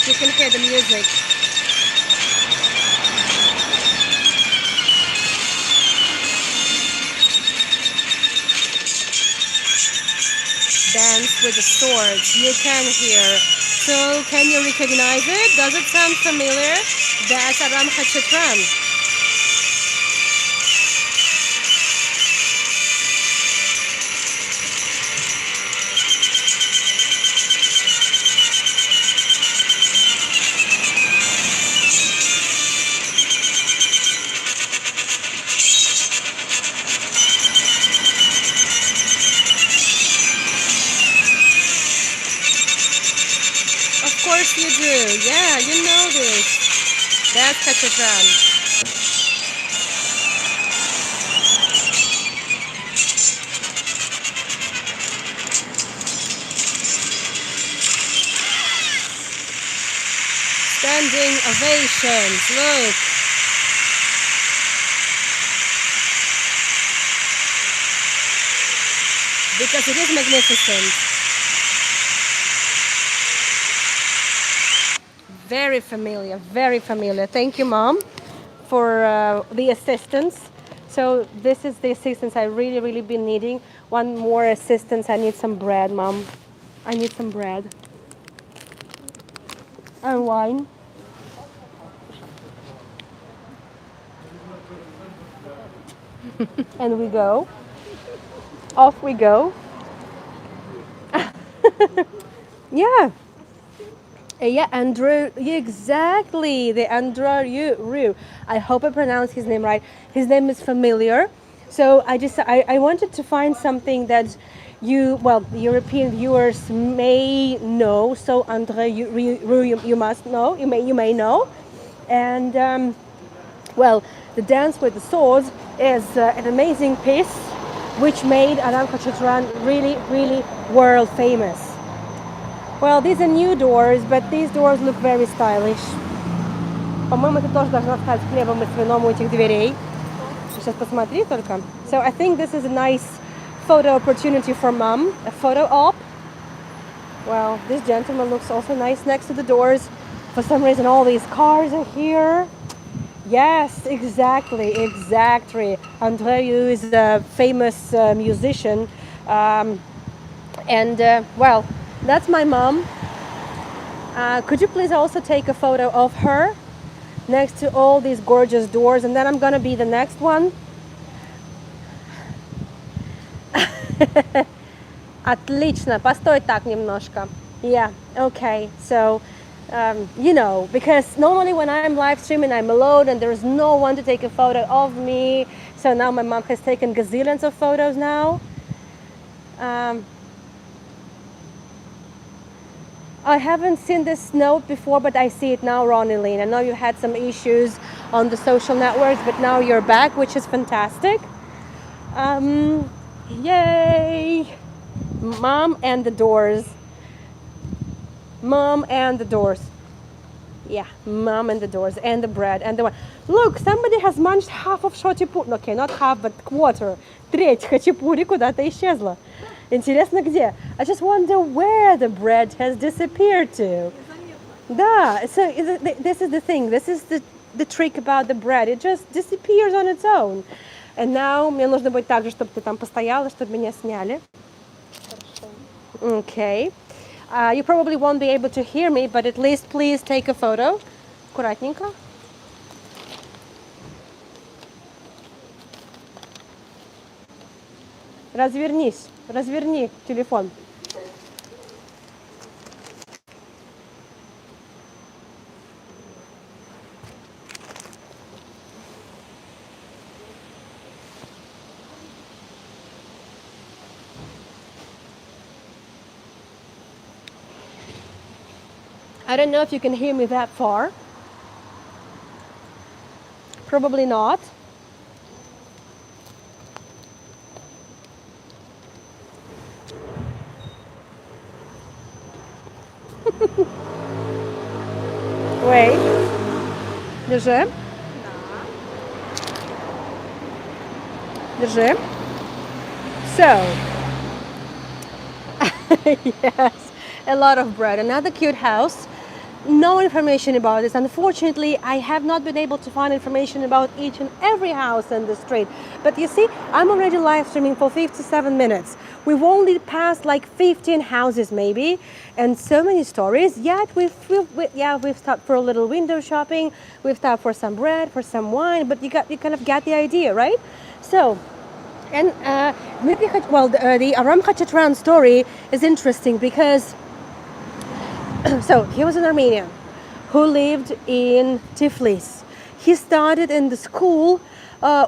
You can hear the music. Dance with the swords. You can hear. So can you recognize it? Does it sound familiar? That's Aram Khachatran. Of course you do. Yeah, you know this. That's Khachatran. Standing ovations. Look. Because it is magnificent. Very familiar, very familiar. Thank you, Mom, for the assistance. So this is the assistance I really been needing. One more assistance. I need some bread, Mom. I need some bread. And wine. And we go. Off we go. Yeah. Yeah, Andrew, yeah, exactly, the Andrew. I hope I pronounced his name right. His name is familiar. So I wanted to find something that the European viewers may know. So Andrew, you must know, you may know. And the Dance with the Swords is an amazing piece which made Aram Khachatran really world famous. Well, these are new doors, but these doors look very stylish. По-моему, ты тоже должна стать хлебом и свином у этих дверей. Сейчас посмотри только. So I think this is a nice photo opportunity for Mom, a photo op. Well, this gentleman looks also nice next to the doors. For some reason, all these cars are here. Yes, exactly. Andreu is a famous musician. That's my mom. Could you please also take a photo of her next to all these gorgeous doors, and then I'm gonna be the next one. Отлично, постой так немножко. Yeah, okay. So, because normally when I'm live streaming, I'm alone and there's no one to take a photo of me. So now my mom has taken gazillions of photos now. I haven't seen this note before, but I see it now, Ronilene. I know you had some issues on the social networks, but now you're back, which is fantastic. Yay! Mom and the doors. Mom and the doors. Yeah, Mom and the doors and the bread and the wine. Look, somebody has munched half of chachapuri. Okay, not half, but quarter. Треть хачапури куда-то исчезла. Интересно, где? I just wonder where the bread has disappeared to. Да, so this is the thing. This is the trick about the bread. It just disappears on its own. And now мне нужно быть так же, чтобы ты там постояла, чтобы меня сняли. Okay. You probably won't be able to hear me, but at least please take a photo. Аккуратненько. Развернись. Разверни телефон. I don't know if you can hear me that far. Probably not. Wait. Держи. Держи. So, yes, a lot of bread. Another cute house. No information about this. Unfortunately, I have not been able to find information about each and every house in the street. But you see, I'm already live streaming for 57 minutes. We've only passed like 15 houses maybe, and so many stories. Yet we've stopped for a little window shopping. We've stopped for some bread, for some wine. But you kind of get the idea, right? So. And maybe, well, the Aram Khachatran story is interesting because, so he was an Armenian who lived in Tiflis. He started in the school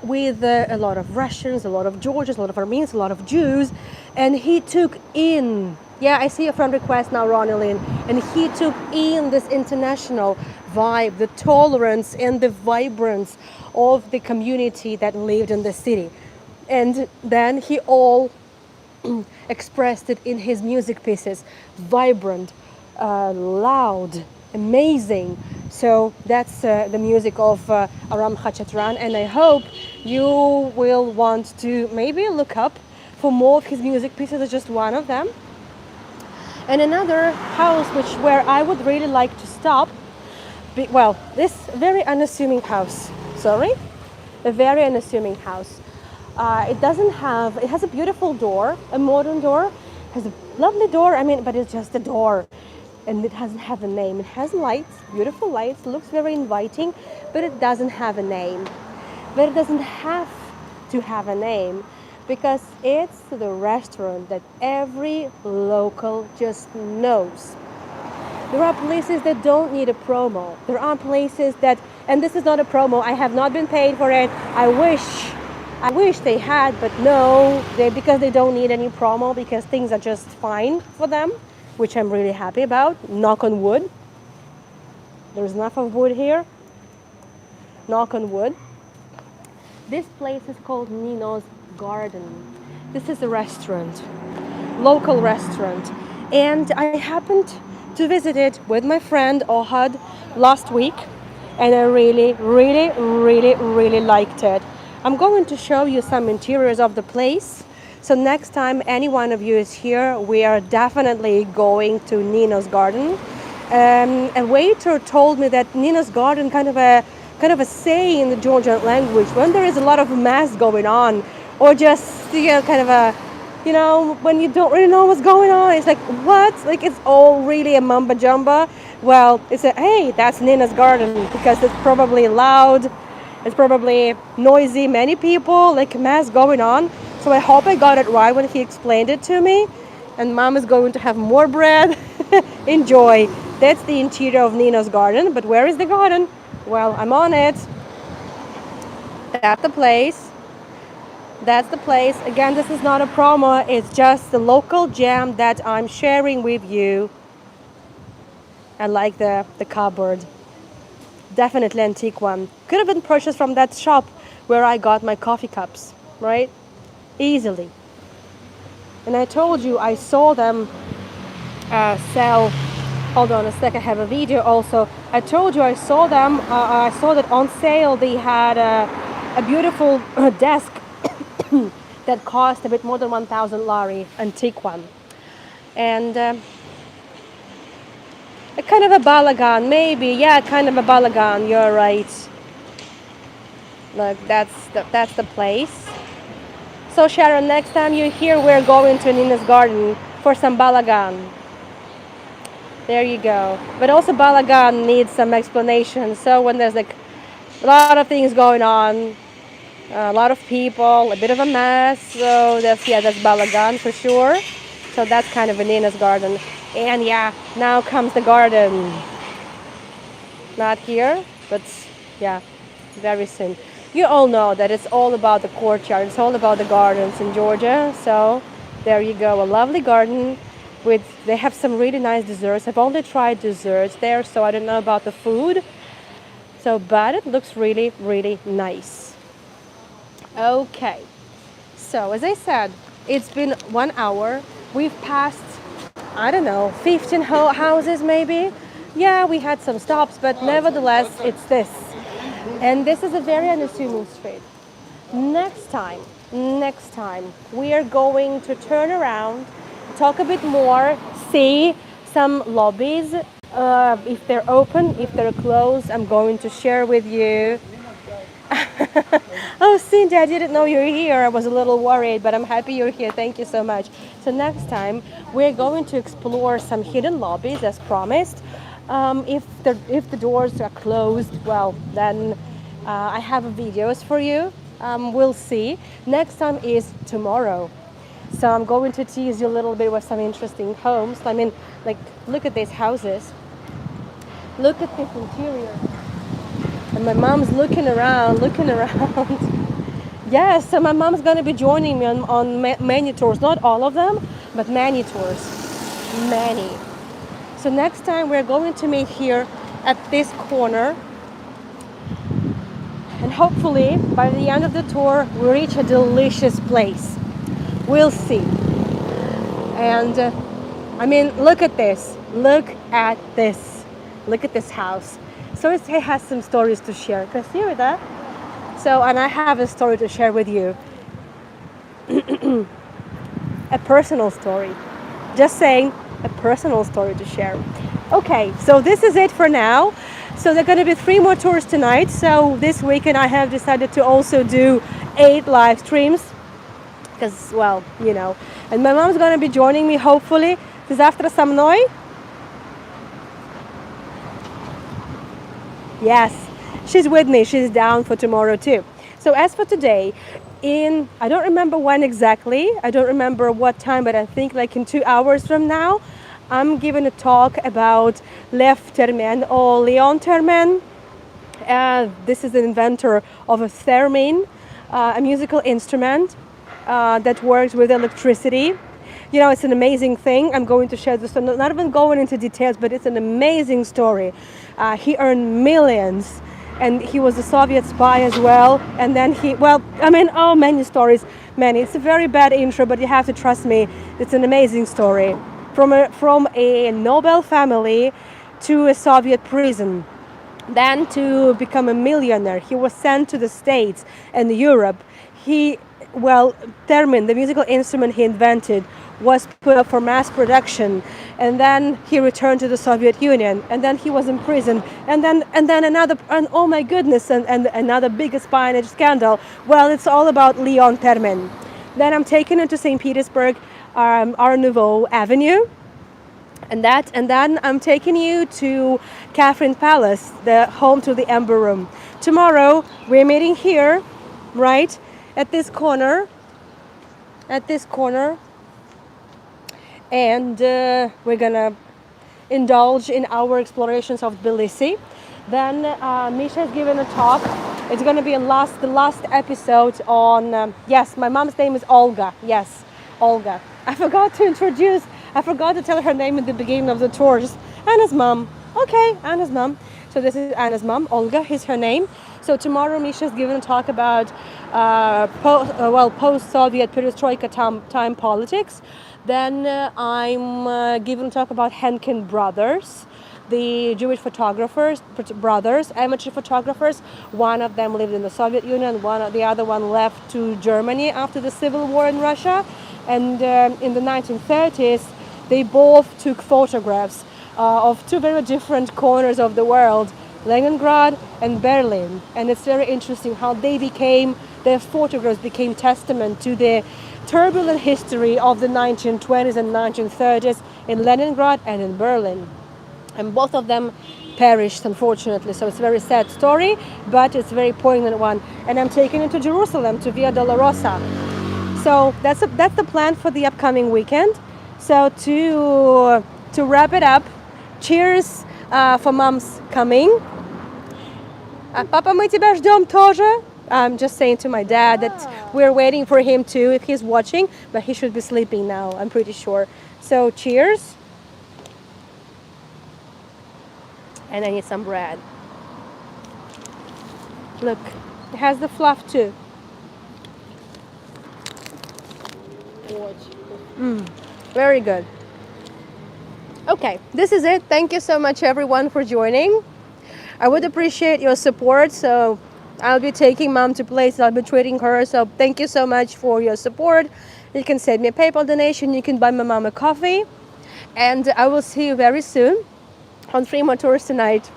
with a lot of Russians, a lot of Georgians, a lot of Armenians, a lot of Jews, and he took in, yeah, I see a friend request now, Ronelyn, and he took in this international vibe, the tolerance and the vibrance of the community that lived in the city. And then he all expressed it in his music pieces, vibrant, loud, amazing. So that's the music of Aram Khachatran, and I hope you will want to maybe look up for more of his music pieces, or just one of them. And another house where I would really like to stop, well, this very unassuming house, sorry, a very unassuming house. It has a beautiful door, a modern door, has a lovely door, but it's just a door. And it doesn't have a name. It has lights, beautiful lights, looks very inviting, but it doesn't have a name. But it doesn't have to have a name because it's the restaurant that every local just knows. There are places that don't need a promo. There are places that, and this is not a promo, I have not been paid for it. I wish they had, but no, because they don't need any promo, because things are just fine for them, which I'm really happy about. Knock on wood. There's enough of wood here. Knock on wood. This place is called Nino's Garden. This is a restaurant, local restaurant. And I happened to visit it with my friend Ohad last week, and I really, really, really, really liked it. I'm going to show you some interiors of the place. So next time any one of you is here, we are definitely going to Nino's Garden. A waiter told me that Nino's Garden kind of a say in the Georgian language when there is a lot of mass going on, or just kind of a, when you don't really know what's going on. It's like, what? Like, it's all really a mumba jumba. Well, it's hey, that's Nina's Garden, because it's probably loud. It's probably noisy, many people, like mass going on. So I hope I got it right when he explained it to me. And Mom is going to have more bread. Enjoy. That's the interior of Nino's Garden. But where is the garden? Well, I'm on it. That's the place. That's the place. Again, this is not a promo. It's just the local gem that I'm sharing with you. I like the cupboard. Definitely antique one. Could have been purchased from that shop where I got my coffee cups, right? Easily. And I told you I saw them sell. Hold on a sec, I have a video also. I told you I saw them. I saw that on sale they had a beautiful desk that cost a bit more than 1,000 lari, antique one. And a kind of a balagan, maybe. Yeah, kind of a balagan. You're right. Look, that's the place. So Sharon, next time you're here, we're going to Nina's Garden for some balagan. There you go. But also balagan needs some explanation. So when there's like a lot of things going on, A lot of people, a bit of a mess. So that's Balagan for sure. So that's kind of Nina's garden. And yeah, now comes the garden. Not here, but yeah, very soon. You all know that it's all about the courtyard. It's all about the gardens in Georgia. So there you go, a lovely garden with. They have some really nice desserts. I've only tried desserts there, so I don't know about the food. So, but it looks really, really nice. Okay. So as I said, it's been 1 hour. We've passed, I don't know, 15 houses maybe. Yeah, we had some stops, but nevertheless, it's this. And this is a very unassuming street. Next time, we are going to turn around, talk a bit more, see some lobbies. If they're open, if they're closed, I'm going to share with you. Oh, Cindy, I didn't know you were here. I was a little worried, but I'm happy you're here. Thank you so much. So next time, we're going to explore some hidden lobbies, as promised. If the doors are closed, well, then I have videos for you. We'll see. Next time is tomorrow. So I'm going to tease you a little bit with some interesting homes. I mean, like, look at these houses. Look at this interior. And my mom's looking around. Yes, so my mom's going to be joining me on many tours. Not all of them, but many tours. Many. So next time we're going to meet here at this corner. And hopefully, by the end of the tour, we'll reach a delicious place. We'll see. And, I mean, look at this. Look at this. Look at this house. So it has some stories to share. Красиво, да? So, and I have a story to share with you. A personal story. Just saying, a personal story to share. Okay, so this is it for now. So there are going to be 3 more tours tonight. So this weekend I have decided to also do 8 live streams. Because, well, you know. And my mom's going to be joining me, hopefully. Ты завтра со мной? Yes, she's with me. She's down for tomorrow too. So as for today, I don't remember when exactly. I don't remember what time, but I think like in 2 hours from now, I'm giving a talk about Lev Termen or Leon Termen. This is the inventor of a theremin, a musical instrument that works with electricity. You know, it's an amazing thing. I'm going to share this. I'm not even going into details, but it's an amazing story. He earned millions, and he was a Soviet spy as well. And then many stories, many. It's a very bad intro, but you have to trust me. It's an amazing story. From a Nobel family to a Soviet prison, then to become a millionaire. He was sent to the States and Europe. Theremin, the musical instrument he invented, was put up for mass production, and then he returned to the Soviet Union, and then he was imprisoned, and then another, and oh my goodness, and another big espionage scandal. Well, it's all about Leon Termen. Then I'm taken into St. Petersburg, Art Nouveau Avenue, and then I'm taking you to Catherine Palace, the home to the Ember Room. Tomorrow we're meeting here, right at this corner. And we're gonna indulge in our explorations of Tbilisi. Then Misha's given a talk. It's gonna be the last episode on. Yes, my mom's name is Olga. Yes, Olga. I forgot to tell her name in the beginning of the tour. Just Anna's mom. Okay, Anna's mom. So this is Anna's mom. Olga is her name. So tomorrow Misha's given a talk about post-Soviet perestroika time politics. Then I'm giving a talk about Henkin brothers, the Jewish brothers, amateur photographers. One of them lived in the Soviet Union, the other one left to Germany after the civil war in Russia. And in the 1930s, they both took photographs of 2 very different corners of the world, Leningrad and Berlin. And it's very interesting how their photographs became testament to the turbulent history of the 1920s and 1930s in Leningrad and in Berlin. And both of them perished, unfortunately. So it's a very sad story, but it's a very poignant one. And I'm taking it to Jerusalem, to Via Dolorosa. So that's the plan for the upcoming weekend. So to wrap it up, cheers for mom's coming. Papa, мы тебя ждем тоже. I'm just saying to my dad that we're waiting for him too, if he's watching, but he should be sleeping now, I'm pretty sure. So cheers. And I need some bread. Look, it has the fluff too. Very good. Okay, this is it. Thank you so much everyone for joining. I would appreciate your support. So I'll be taking mom to places, I'll be treating her. So thank you so much for your support. You can send me a PayPal donation, you can buy my mom a coffee. And I will see you very soon on 3 more tours tonight.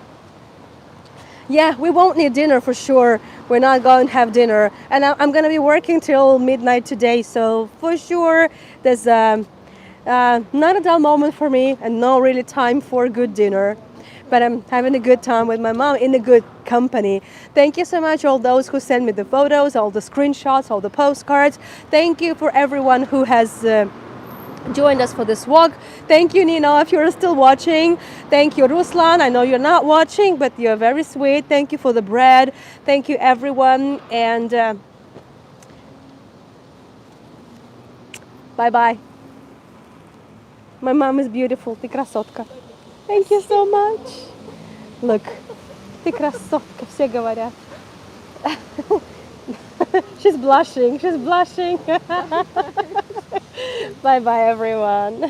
Yeah, we won't need dinner for sure. We're not going to have dinner. And I'm going to be working till midnight today. So for sure, there's not a dull moment for me and no really time for a good dinner. But I'm having a good time with my mom in a good company. Thank you so much, all those who send me the photos, all the screenshots, all the postcards. Thank you for everyone who has joined us for this walk. Thank you, Nino, if you're still watching. Thank you, Ruslan. I know you're not watching, but you're very sweet. Thank you for the bread. Thank you, everyone. And bye-bye. My mom is beautiful. Ты красотка. Thank you so much. Look, ты красотка, все говорят. She's blushing. She's blushing. Bye-bye, everyone.